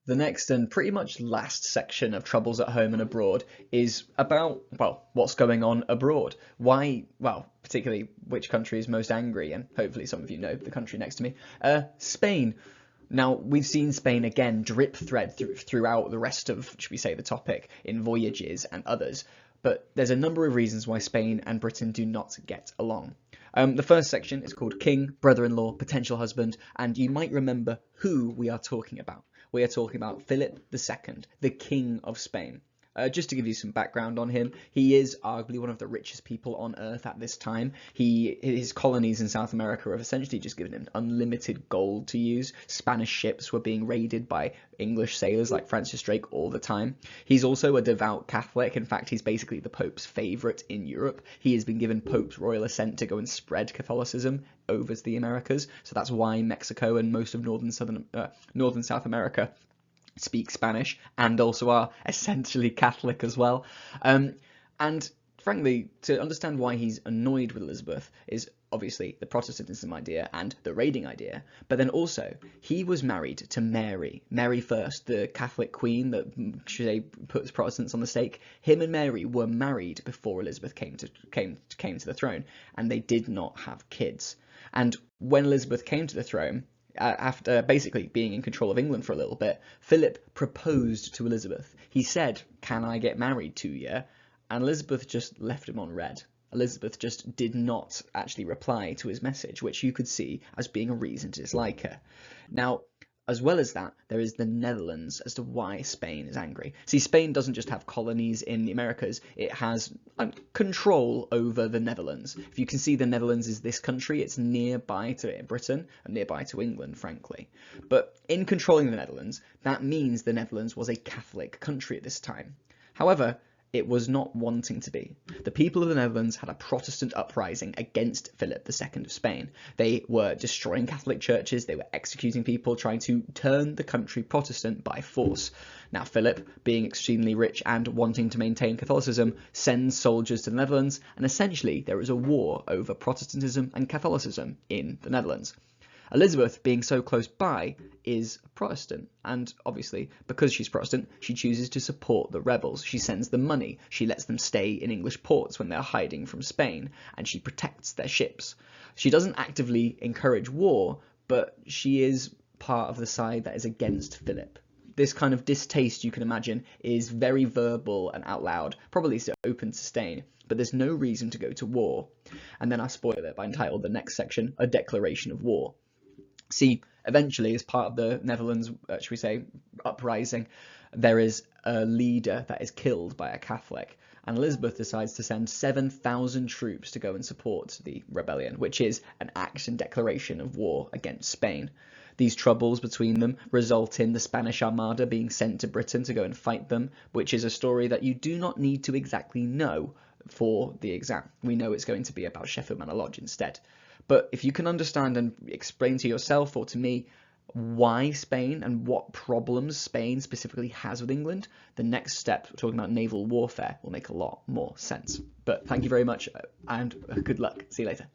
The next and pretty much last section of Troubles at Home and Abroad is about, well, what's going on abroad. Why, well, particularly which country is most angry, and hopefully some of you know the country next to me, Spain. Now, we've seen Spain again drip thread throughout the rest of, should we say, the topic in Voyages and others, but there's a number of reasons why Spain and Britain do not get along. The first section is called King, Brother-in-law, Potential Husband, and you might remember who we are talking about. We are talking about Philip II, the King of Spain. Just to give you some background on him, he is arguably one of the richest people on Earth at this time. His colonies in South America have essentially just given him unlimited gold to use. Spanish ships were being raided by English sailors like Francis Drake all the time. He's also a devout Catholic. In fact, he's basically the Pope's favourite in Europe. He has been given Pope's royal assent to go and spread Catholicism over to the Americas. So that's why Mexico and most of northern South America speak Spanish and also are essentially Catholic as well. And frankly, to understand why he's annoyed with Elizabeth is obviously the Protestantism idea and the raiding idea, but then also he was married to Mary First, the Catholic queen that should say puts Protestants on the stake. Him and Mary were married before Elizabeth came to the throne, and they did not have kids. And when Elizabeth came to the throne, after basically being in control of England for a little bit, Philip proposed to Elizabeth. He said, "Can I get married to you?" And Elizabeth just left him on red. Elizabeth just did not actually reply to his message, which you could see as being a reason to dislike her. Now, as well as that, there is the Netherlands as to why Spain is angry. See, Spain doesn't just have colonies in the Americas, it has control over the Netherlands. If you can see, the Netherlands is this country, it's nearby to Britain and nearby to England, frankly. But in controlling the Netherlands, that means the Netherlands was a Catholic country at this time. However, it was not wanting to be. The people of the Netherlands had a Protestant uprising against Philip II of Spain. They were destroying Catholic churches, they were executing people, trying to turn the country Protestant by force. Now Philip, being extremely rich and wanting to maintain Catholicism, sends soldiers to the Netherlands, and essentially there is a war over Protestantism and Catholicism in the Netherlands. Elizabeth, being so close by, is Protestant, and obviously, because she's Protestant, she chooses to support the rebels. She sends them money, she lets them stay in English ports when they're hiding from Spain, and she protects their ships. She doesn't actively encourage war, but she is part of the side that is against Philip. This kind of distaste, you can imagine, is very verbal and out loud, probably so open to stain, but there's no reason to go to war. And then I spoil it by entitling the next section, A Declaration of War. See, eventually, as part of the Netherlands, should we say, uprising, there is a leader that is killed by a Catholic, and Elizabeth decides to send 7,000 troops to go and support the rebellion, which is an act and declaration of war against Spain. These troubles between them result in the Spanish Armada being sent to Britain to go and fight them, which is a story that you do not need to exactly know for the exam. We know it's going to be about Sheffield Manor Lodge instead. But if you can understand and explain to yourself or to me why Spain and what problems Spain specifically has with England, the next step, talking about naval warfare, will make a lot more sense. But thank you very much and good luck. See you later.